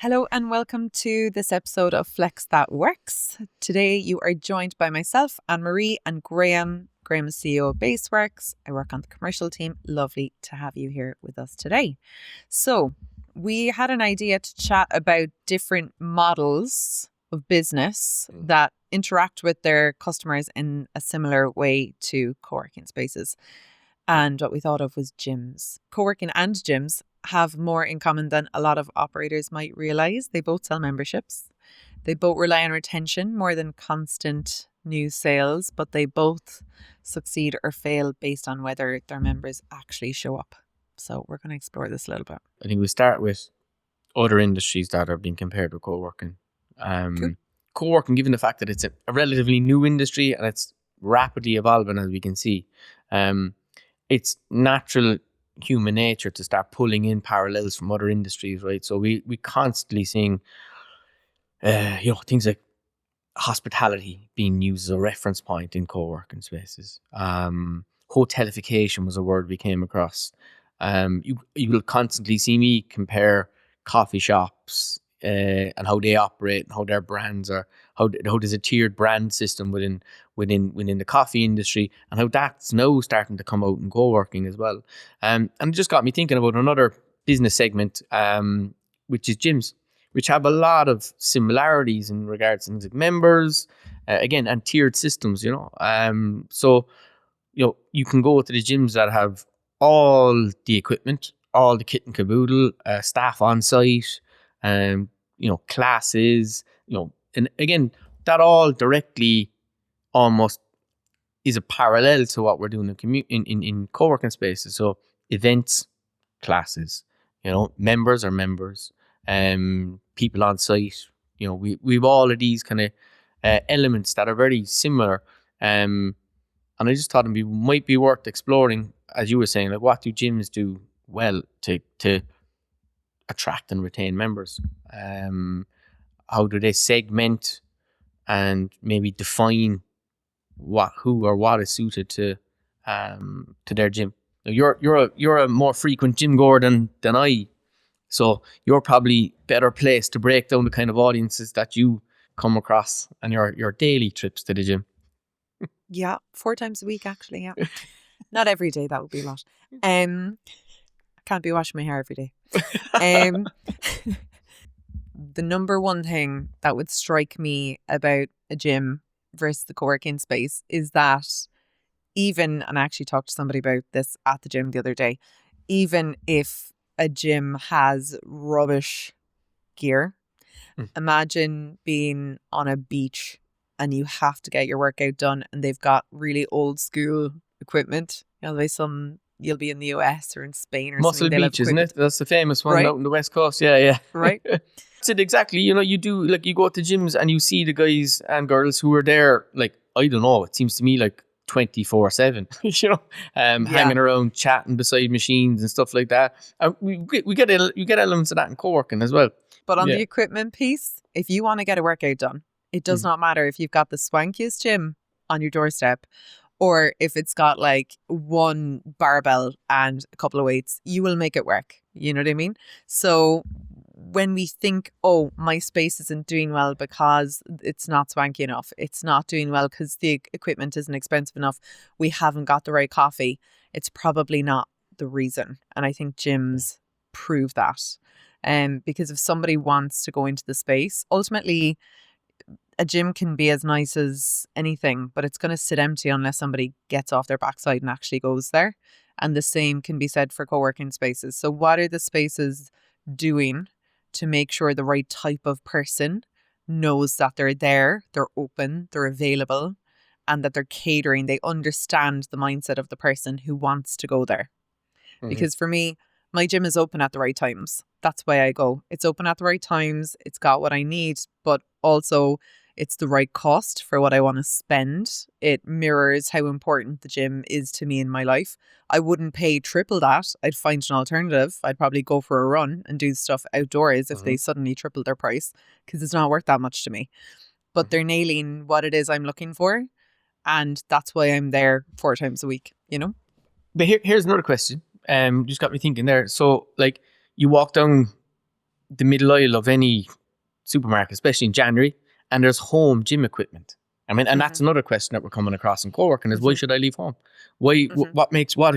Hello and welcome to this episode of Flex That Worx. Today you are joined by myself, Anne-Marie, and Graham. Graham is CEO of Baseworks. I work on the commercial team. Lovely to have you here with us today. So we had an idea to chat about different models of business that interact with their customers in a similar way to co-working spaces. And what we thought of was gyms. Co-working and gyms have more in common than a lot of operators might realize. They both sell memberships. They both rely on retention more than constant new sales, but they both succeed or fail based on whether their members actually show up. So we're going to explore this a little bit. I think we start with other industries that are being compared with co-working. Cool. Co-working, given the fact that it's a relatively new industry and it's rapidly evolving, as we can see, it's natural human nature to start pulling in parallels from other industries, right? So we constantly seeing, things like hospitality being used as a reference point in co-working spaces. Hotelification was a word we came across. You will constantly see me compare coffee shops and how they operate and how their brands are, how there's a tiered brand system within the coffee industry, and how that's now starting to come out in co-working as well. And it just got me thinking about another business segment, which is gyms, which have a lot of similarities in regards to things like members, again, and tiered systems, So, you can go to the gyms that have all the equipment, all the kit and caboodle, staff on site, classes, and again, that all directly almost is a parallel to what we're doing in co-working spaces. So events, classes, members are members, people on site, we've all of these kind of elements that are very similar. And I just thought it might be worth exploring, as you were saying, like, what do gyms do well to attract and retain members? How do they segment and maybe define who or what is suited to their gym? Now, you're a more frequent gym goer than I, so you're probably better placed to break down the kind of audiences that you come across and your daily trips to the gym. Yeah, 4 times a week actually. Yeah, not every day. That would be a lot. I can't be washing my hair every day. The number one thing that would strike me about a gym versus the co-working space is that even, and I actually talked to somebody about this at the gym the other day, even if a gym has rubbish gear, imagine being on a beach and you have to get your workout done and they've got really old school equipment. You'll be in the US or in Spain or Muscle something. Beach, isn't it? That's the famous one, right? Out on the West Coast. Yeah. Right. That's it, exactly. You do, like, you go to gyms and you see the guys and girls who are there, like, I don't know, it seems to me like 24/7, hanging around, chatting beside machines and stuff like that. And we get elements of that in co-working as well. But on the equipment piece, if you want to get a workout done, it does not matter if you've got the swankiest gym on your doorstep or if it's got like one barbell and a couple of weights, you will make it work. You know what I mean? So when we think, oh, my space isn't doing well because it's not swanky enough, it's not doing well because the equipment isn't expensive enough, we haven't got the right coffee, it's probably not the reason. And I think gyms prove that. Because if somebody wants to go into the space, ultimately a gym can be as nice as anything, but it's going to sit empty unless somebody gets off their backside and actually goes there. And the same can be said for co-working spaces. So what are the spaces doing to make sure the right type of person knows that they're there, they're open, they're available, and that they're catering, they understand the mindset of the person who wants to go there? Because for me, my gym is open at the right times. That's why I go. It's open at the right times. It's got what I need, but also it's the right cost for what I want to spend. It mirrors how important the gym is to me in my life. I wouldn't pay triple that. I'd find an alternative. I'd probably go for a run and do stuff outdoors if they suddenly tripled their price, because it's not worth that much to me. But they're nailing what it is I'm looking for. And that's why I'm there 4 times a week, But here's another question. Just got me thinking there. So, like, you walk down the middle aisle of any supermarket, especially in January, and there's home gym equipment. I mean, and that's another question that we're coming across in co-working is why should I leave home? Why? What makes what's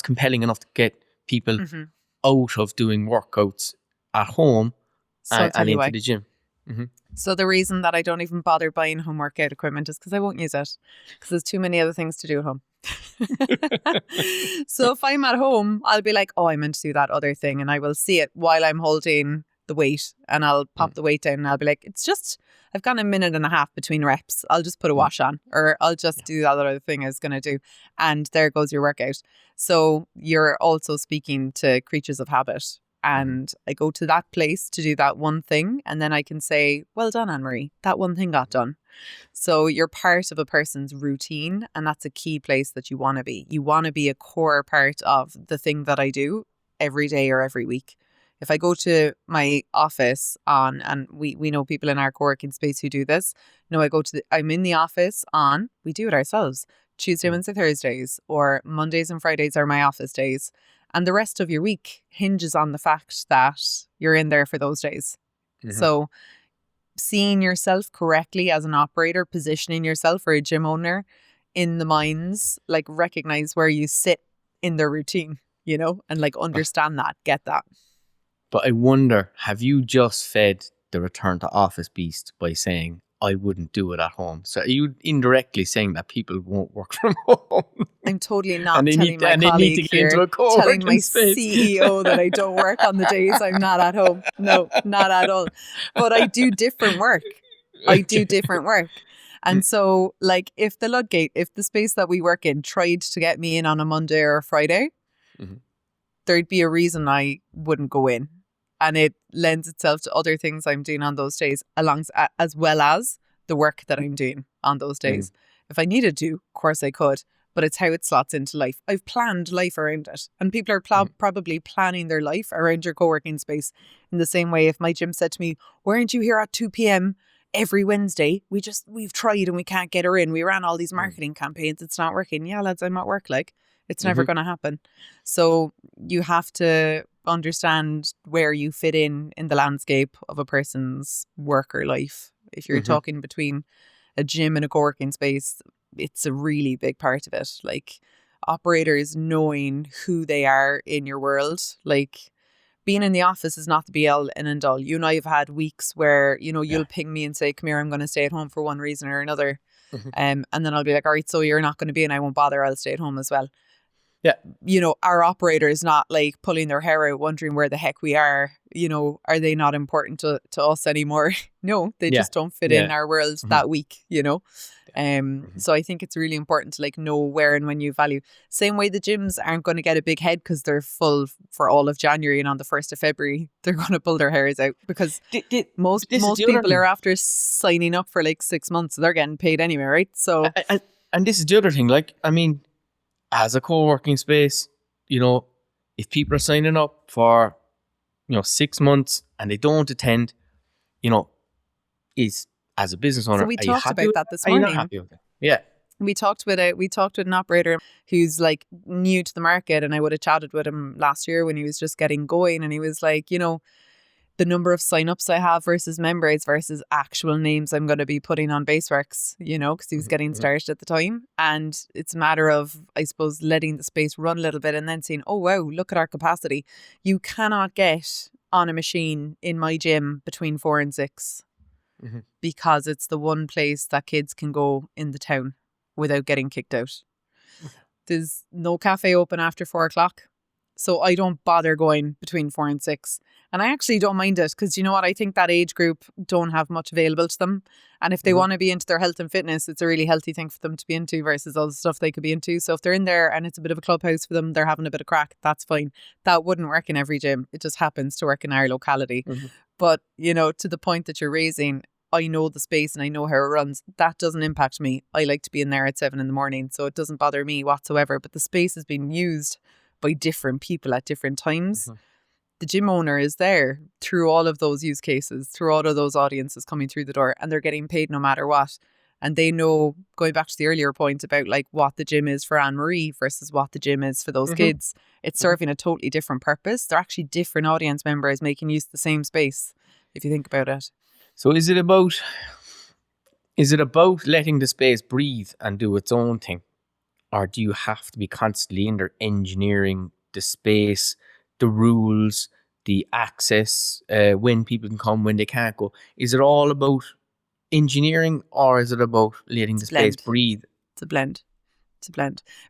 compelling enough to get people out of doing workouts at home and into the gym? So the reason that I don't even bother buying home workout equipment is because I won't use it, because there's too many other things to do at home. So if I'm at home, I'll be like, oh, I meant to do that other thing, and I will see it while I'm holding the weight, and I'll pop the weight down, and I'll be like, it's just, I've got a minute and a half between reps. I'll just put a wash on, or I'll just do that other thing I was going to do. And there goes your workout. So you're also speaking to creatures of habit. And I go to that place to do that one thing, and then I can say, well done, Anne-Marie, that one thing got done. So you're part of a person's routine, and that's a key place that you want to be. You want to be a core part of the thing that I do every day or every week. If I go to my office and we know people in our co-working space who do this. I'm in the office we do it ourselves. Tuesday, Wednesday, Thursdays, or Mondays and Fridays are my office days. And the rest of your week hinges on the fact that you're in there for those days. So seeing yourself correctly as an operator, positioning yourself or a gym owner in the minds, like recognize where you sit in their routine, and like understand that, get that. But I wonder, have you just fed the return to office beast by saying, I wouldn't do it at home? So are you indirectly saying that people won't work from home? I'm totally not telling my colleague here, telling my CEO that I don't work on the days I'm not at home. No, not at all. But I do different work. And so, like, if the space that we work in tried to get me in on a Monday or a Friday, there'd be a reason I wouldn't go in. And it lends itself to other things I'm doing on those days, as well as the work that I'm doing on those days. If I needed to, of course I could, but it's how it slots into life. I've planned life around it. And people are probably planning their life around your co-working space in the same way. If my gym said to me, why aren't you here at 2 p.m. every Wednesday? We've tried and we can't get her in. We ran all these marketing campaigns. It's not working. Yeah, lads, I'm at work. Like, it's never going to happen. So you have to understand where you fit in the landscape of a person's work or life. If you're talking between a gym and a co-working space, it's a really big part of it. Like, operators knowing who they are in your world. Like, being in the office is not the be all and end all. You and I have had weeks where, you'll ping me and say, come here, I'm going to stay at home for one reason or another. And then I'll be like, all right, so you're not going to be in, I won't bother, I'll stay at home as well. Yeah. Our operator is not like pulling their hair out wondering where the heck we are. Are they not important to us anymore? No, they just don't fit in our world that week, So I think it's really important to like know where and when you value. Same way the gyms aren't going to get a big head because they're full for all of January, and on the 1st of February, they're going to pull their hairs out because most people are after signing up for like 6 months. So they're getting paid anyway, right? So and this is the other thing. Like, I mean, as a co-working space, if people are signing up for, 6 months and they don't attend, is as a business owner, so we talked about that this morning. Are you not happy with it? Yeah. We talked with an operator who's like new to the market, and I would have chatted with him last year when he was just getting going, and he was like, the number of signups I have versus members versus actual names I'm going to be putting on Baseworks, because he was getting started at the time. And it's a matter of, I suppose, letting the space run a little bit and then saying, oh, wow, look at our capacity. You cannot get on a machine in my gym between 4 and 6 because it's the one place that kids can go in the town without getting kicked out. There's no cafe open after 4 o'clock. So I don't bother going between 4 and 6. And I actually don't mind it because, you know what, I think that age group don't have much available to them. And if they want to be into their health and fitness, it's a really healthy thing for them to be into versus all the stuff they could be into. So if they're in there and it's a bit of a clubhouse for them, they're having a bit of crack, that's fine. That wouldn't work in every gym. It just happens to work in our locality. But, to the point that you're raising, I know the space and I know how it runs. That doesn't impact me. I like to be in there at 7 a.m, so it doesn't bother me whatsoever. But the space has been used by different people at different times. The gym owner is there through all of those use cases, through all of those audiences coming through the door, and they're getting paid no matter what. And they know, going back to the earlier point about like what the gym is for Anne-Marie versus what the gym is for those kids, it's serving a totally different purpose. They're actually different audience members making use of the same space, if you think about it. So is it about letting the space breathe and do its own thing? Or do you have to be constantly in there engineering the space, the rules, the access, when people can come, when they can't go? Is it all about engineering, or is it about letting the space breathe? It's a blend.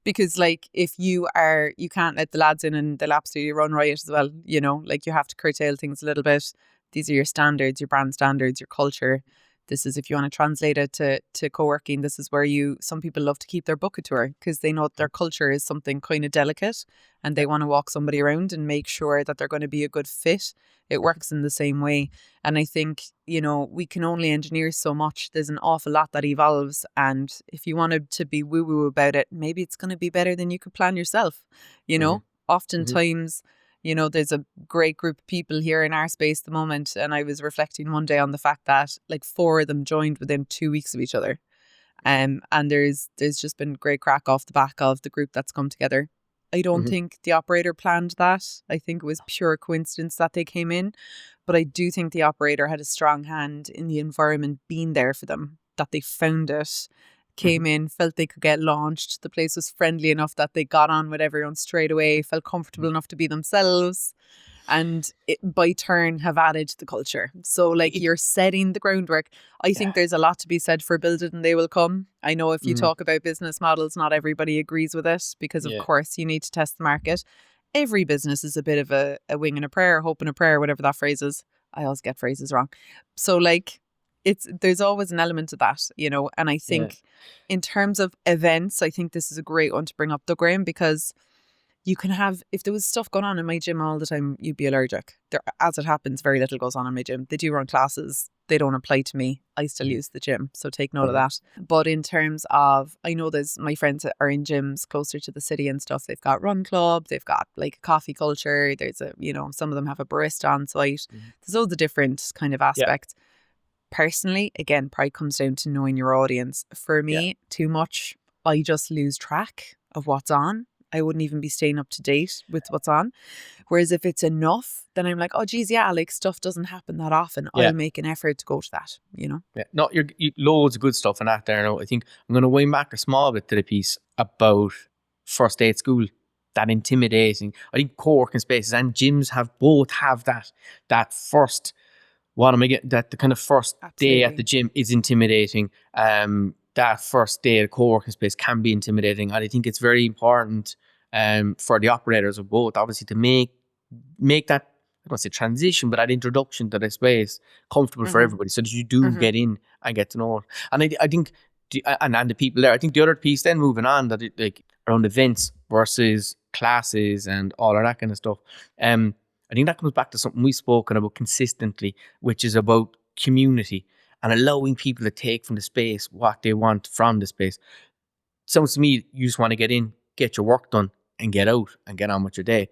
Because like if you can't let the lads in and they'll absolutely run riot as well, you know, like you have to curtail things a little bit. These are your standards, your brand standards, your culture. This is, if you want to translate it to co-working, this is where some people love to keep their bucket tour because they know that their culture is something kind of delicate and they want to walk somebody around and make sure that they're going to be a good fit. It works in the same way. And I think, you know, we can only engineer so much. There's an awful lot that evolves. And if you wanted to be woo-woo about it, maybe it's going to be better than you could plan yourself. You know, oftentimes, you know, there's a great group of people here in our space at the moment. And I was reflecting one day on the fact that like 4 of them joined within 2 weeks of each other. And there's just been great crack off the back of the group that's come together. I don't think the operator planned that. I think it was pure coincidence that they came in. But I do think the operator had a strong hand in the environment being there for them, that they found it, came in, felt they could get launched. The place was friendly enough that they got on with everyone straight away, felt comfortable enough to be themselves, and by turn have added to the culture. So like you're setting the groundwork. I think there's a lot to be said for build it and they will come. I know if you talk about business models, not everybody agrees with it because of course you need to test the market. Every business is a bit of a wing and a prayer, hope and a prayer, whatever that phrase is. I always get phrases wrong. So like there's always an element of that, you know. And I think in terms of events, I think this is a great one to bring up though, Graham, because you can have, if there was stuff going on in my gym all the time, you'd be allergic. There, as it happens, very little goes on in my gym. They do run classes. They don't apply to me. I still use the gym. So take note of that. But in terms of, I know there's my friends that are in gyms closer to the city and stuff. They've got run club. They've got like a coffee culture. There's some of them have a barista on site. There's loads of different kind of aspects. Personally, again, probably comes down to knowing your audience. For me, too much, I just lose track of what's on. I wouldn't even be staying up to date with what's on. Whereas if it's enough, then I'm like, oh geez, like stuff doesn't happen that often. I'll make an effort to go to that, you know? Yeah. No, you're loads of good stuff in that there now. I think I'm going to wind back a small bit to the piece about first day at school. That intimidating. I think co-working spaces and gyms have that first, what am I getting? That the kind of first day at the gym is intimidating. That first day at a co-working space can be intimidating. And I think it's very important for the operators of both, obviously, to make that, I don't want to say transition, but that introduction to the space comfortable for everybody so that you do get in and get to know it. And I think, and the people there, I think the other piece then moving on, that like around events versus classes and all of that kind of stuff. I think that comes back to something we've spoken about consistently, which is about community and allowing people to take from the space what they want from the space. Sounds to me, you just want to get in, get your work done, and get out and get on with your day.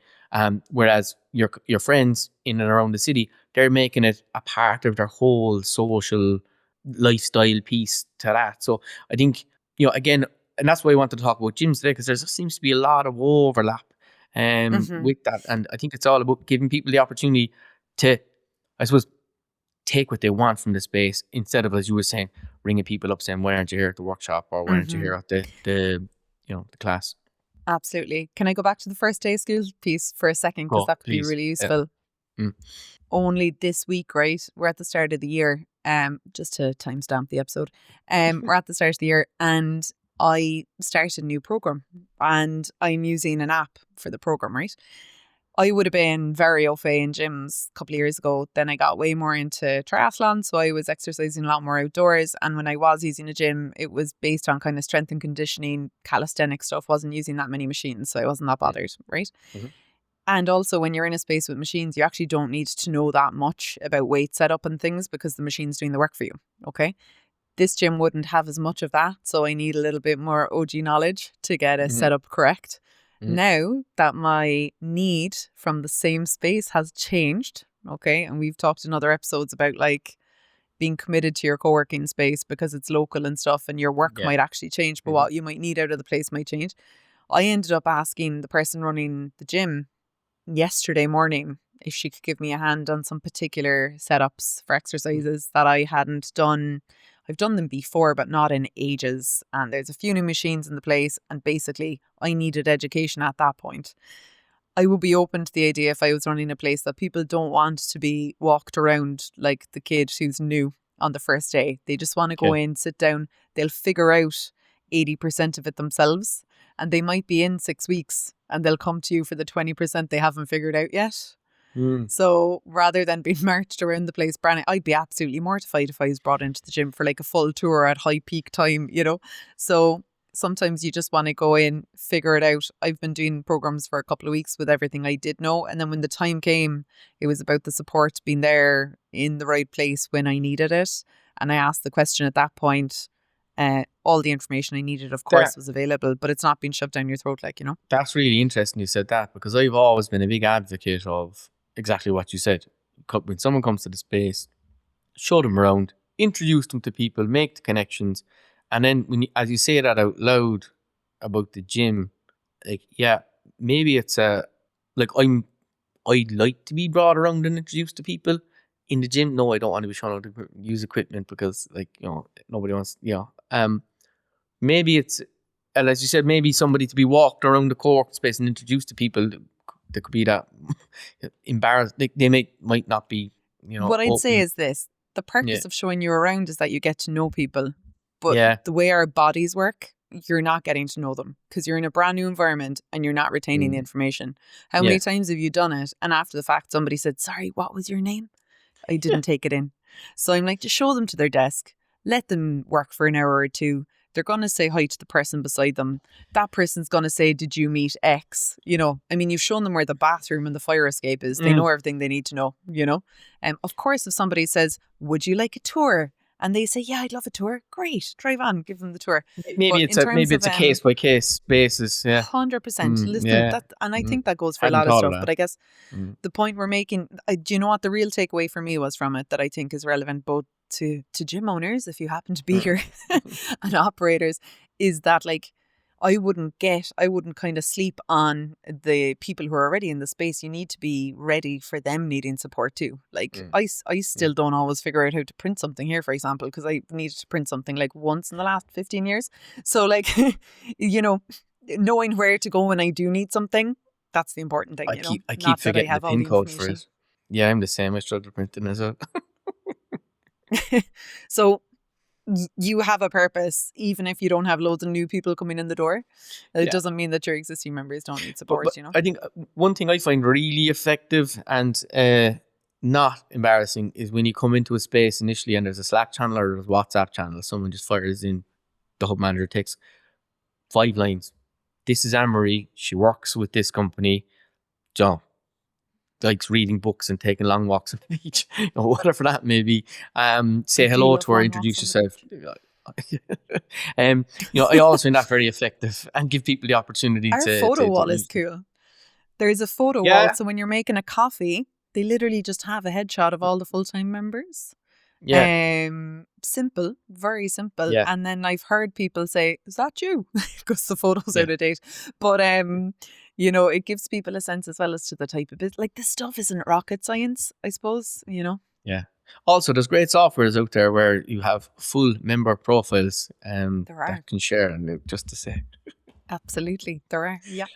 Whereas your friends in and around the city, they're making it a part of their whole social lifestyle piece to that. So I think, again, and that's why I wanted to talk about gyms today, because there seems to be a lot of overlap with that. And I think it's all about giving people the opportunity to, I suppose, take what they want from the space, instead of, as you were saying, ringing people up saying, why aren't you here at the workshop, or why aren't you here at the class? Absolutely. Can I go back to the first day of school piece for a second, because that could be really useful. Only this week, right? We're at the start of the year, just to timestamp the episode. We're at the start of the year, and I started a new program, and I'm using an app for the program, right? I would have been very au fait in gyms a couple of years ago. Then I got way more into triathlon, so I was exercising a lot more outdoors. And when I was using a gym, it was based on kind of strength and conditioning, calisthenic stuff. Wasn't using that many machines, so I wasn't that bothered, right? And also, when you're in a space with machines, you actually don't need to know that much about weight setup and things, because the machine's doing the work for you, okay? This gym wouldn't have as much of that, so I need a little bit more OG knowledge to get a setup correct. Now that my need from the same space has changed, okay, and we've talked in other episodes about, like, being committed to your co-working space because it's local and stuff, and your work Yeah. might actually change, but what you might need out of the place might change. I ended up asking the person running the gym yesterday morning if she could give me a hand on some particular setups for exercises that I hadn't done. I've done them before, but not in ages. And there's a few new machines in the place. And basically, I needed education at that point. I would be open to the idea if I was running a place that people don't want to be walked around like the kid who's new on the first day. They just want to go in, sit down. They'll figure out 80% of it themselves. And they might be in 6 weeks and they'll come to you for the 20% they haven't figured out yet. So rather than being marched around the place, I'd be absolutely mortified if I was brought into the gym for like a full tour at high peak time, you know. So sometimes you just want to go in, figure it out. I've been doing programs for a couple of weeks with everything I did know. And then when the time came, it was about the support being there in the right place when I needed it. And I asked the question at that point. All the information I needed, of course, was available, but it's not being shoved down your throat, like, you know. That's really interesting you said that, because I've always been a big advocate of exactly what you said. When someone comes to the space, show them around, introduce them to people, make the connections, and then when you, as you say that out loud about the gym, like, yeah, maybe it's like I'd like to be brought around and introduced to people in the gym. No, I don't want to be shown how to use equipment because, like, you know, nobody wants, you know. Maybe it's, and as you said, maybe somebody to be walked around the co-working space and introduced to people. There could be that embarrassed. They might not be, you know. What I'd open. say is this: the purpose of showing you around is that you get to know people. But the way our bodies work, you're not getting to know them because you're in a brand new environment and you're not retaining the information. How many times have you done it? And after the fact, somebody said, "Sorry, what was your name?" I didn't take it in. So I'm like, just show them to their desk. Let them work for an hour or two. They're going to say hi to the person beside them. That person's going to say, "Did you meet X?" You know, I mean, you've shown them where the bathroom and the fire escape is. They know everything they need to know, you know. Of course, if somebody says, "Would you like a tour?" and they say, "Yeah, I'd love a tour." Great, drive on, give them the tour. Maybe it's a case by case basis. Yeah, 100%. Listen, and I think that goes for a lot of stuff. But I guess the point we're making, do you know what the real takeaway for me was from it that I think is relevant both to gym owners, if you happen to be here, and operators, is that, like, I wouldn't kind of sleep on the people who are already in the space. You need to be ready for them needing support too. Like, I still don't always figure out how to print something here, for example, because I needed to print something like once in the last 15 years. So, like, you know, knowing where to go when I do need something, that's the important thing. I keep forgetting the pin code for it. Yeah, I'm the same. I struggle printing as well. So you have a purpose, even if you don't have loads of new people coming in the door. It doesn't mean that your existing members don't need support, but you know. I think one thing I find really effective and not embarrassing is when you come into a space initially and there's a Slack channel or a WhatsApp channel, someone just fires in, the hub manager takes 5 lines. "This is Anne-Marie. She works with this company. John likes reading books and taking long walks on the beach," or whatever that may be. Say hello to her, introduce yourself. You know, I always find that very effective and give people the opportunity Our photo wall is cool. There's a photo wall, so when you're making a coffee, they literally just have a headshot of all the full-time members. Simple, very simple. And then I've heard people say, "Is that you?" because the photo's out of date. But you know, it gives people a sense as well as to the type of business. Like, this stuff isn't rocket science, I suppose, you know. Also, there's great softwares out there where you have full member profiles that can share, and just to say. Absolutely, there are. Yeah.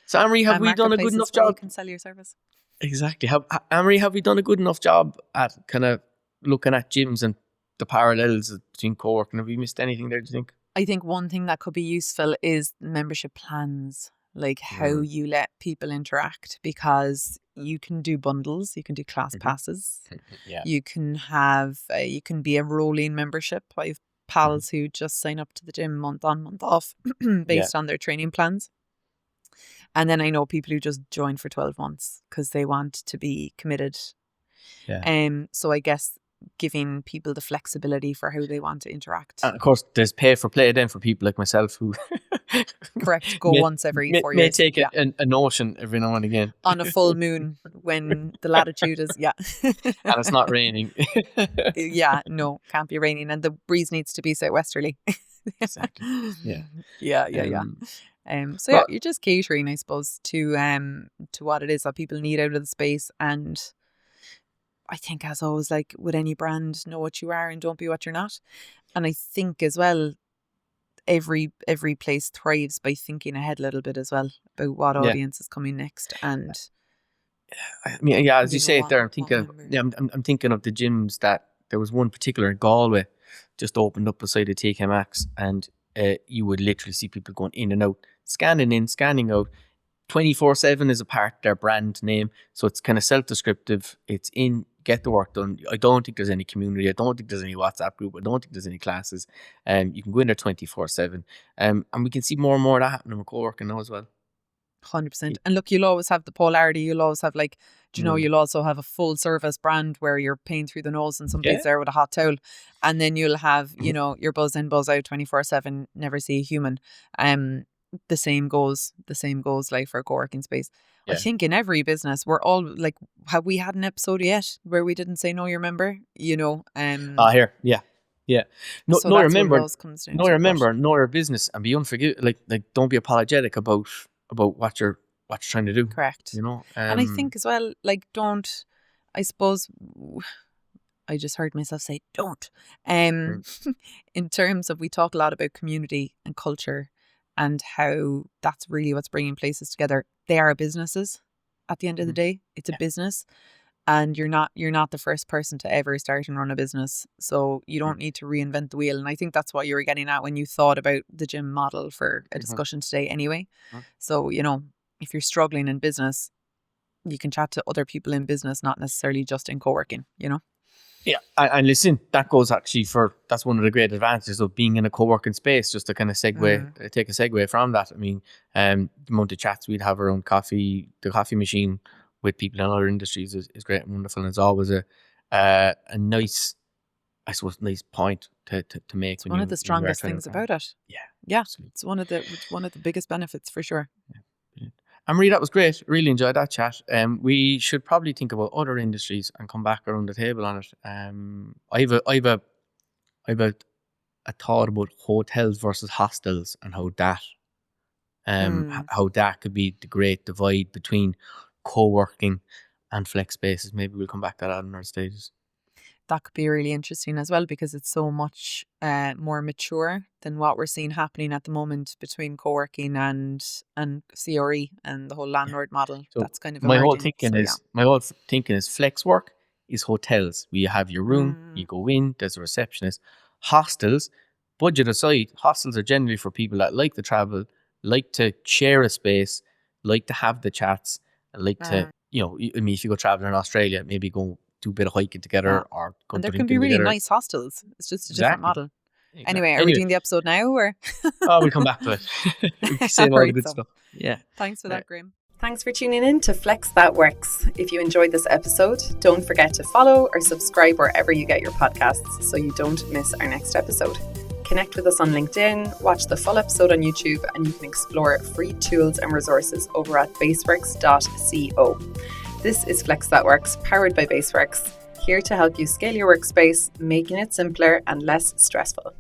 So, Anne-Marie, have we done a good enough job? You can sell your service. Exactly. Anne-Marie, have we done a good enough job at kind of looking at gyms and the parallels between co-working? Have we missed anything there, do you think? I think one thing that could be useful is membership plans, like how you let people interact, because you can do bundles, you can do class passes, you can have, you can be a rolling membership. I have pals who just sign up to the gym month on, month off based on their training plans. And then I know people who just join for 12 months because they want to be committed. So I guess giving people the flexibility for how they want to interact. And of course, there's pay for play then for people like myself who Correct. Go once every 4 may years. take a notion every now and again. On a full moon when the latitude is, and it's not raining. Yeah, no, can't be raining. And the breeze needs to be southwesterly. Exactly. Yeah. Yeah. So yeah, you're just catering, I suppose, to what it is that people need out of the space. And I think, as always, like with any brand, know what you are and don't be what you're not. And I think as well, every place thrives by thinking ahead a little bit as well about what audience is coming next. And I mean, yeah, as you say it there, I'm thinking of the gyms that there was one particular in Galway just opened up beside the TK Maxx, and you would literally see people going in and out, scanning in, scanning out. 24/7 is a part of their brand name, so it's kind of self-descriptive. It's in, get the work done. I don't think there's any community. I don't think there's any WhatsApp group. I don't think there's any classes. You can go in there 24/7. And we can see more and more of that happening with co-working now as well. 100%. And look, you'll always have the polarity. You'll always have you'll also have a full service brand where you're paying through the nose and somebody's there with a hot towel. And then you'll have, your buzz in, buzz out 24/7, never see a human. The same goes like for a co-working space. I think in every business, we're all like, have we had an episode yet where we didn't say, no, you remember, here. Yeah. No, so remember, know your business, and be unforgiving. Like, don't be apologetic about what you're trying to do. Correct. And I think as well, like, don't, I suppose, I just heard myself say, don't. In terms of, we talk a lot about community and culture and how that's really what's bringing places together. They are businesses at the end of the day. It's a business. And you're not the first person to ever start and run a business. So you don't need to reinvent the wheel. And I think that's what you were getting at when you thought about the gym model for a discussion today anyway. So, if you're struggling in business, you can chat to other people in business, not necessarily just in co-working, Yeah, and listen, that's one of the great advantages of being in a co-working space, just to kind of take a segue from that. I mean, the amount of chats we'd have around coffee, the coffee machine with people in other industries is great and wonderful, and it's always a nice, I suppose, nice point to make. It's one of the strongest things about it. Yeah, absolutely. It's one of the biggest benefits for sure. Yeah. Anne-Marie, that was great. Really enjoyed that chat. We should probably think about other industries and come back around the table on it. I've a thought about hotels versus hostels and how that could be the great divide between co-working and flex spaces. Maybe we'll come back to that in our stages. That could be really interesting as well, because it's so much more mature than what we're seeing happening at the moment between co-working and CRE and the whole landlord model. So that's kind of my whole thinking is flex work is hotels. Where you have your room, you go in, there's a receptionist. Hostels, budget aside, hostels are generally for people that like to travel, like to share a space, like to have the chats, and like to, if you go traveling in Australia, maybe go do a bit of hiking together, or go and there can be really nice hostels. It's just a different model. Exactly. Anyway, are we doing the episode now, or? We'll come back to it. We say all the good stuff. Yeah. Thanks for that, Graham. Thanks for tuning in to Flex That Worx. If you enjoyed this episode, don't forget to follow or subscribe wherever you get your podcasts so you don't miss our next episode. Connect with us on LinkedIn, watch the full episode on YouTube, and you can explore free tools and resources over at baseworks.co. This is Flex That Worx, powered by Baseworks, here to help you scale your workspace, making it simpler and less stressful.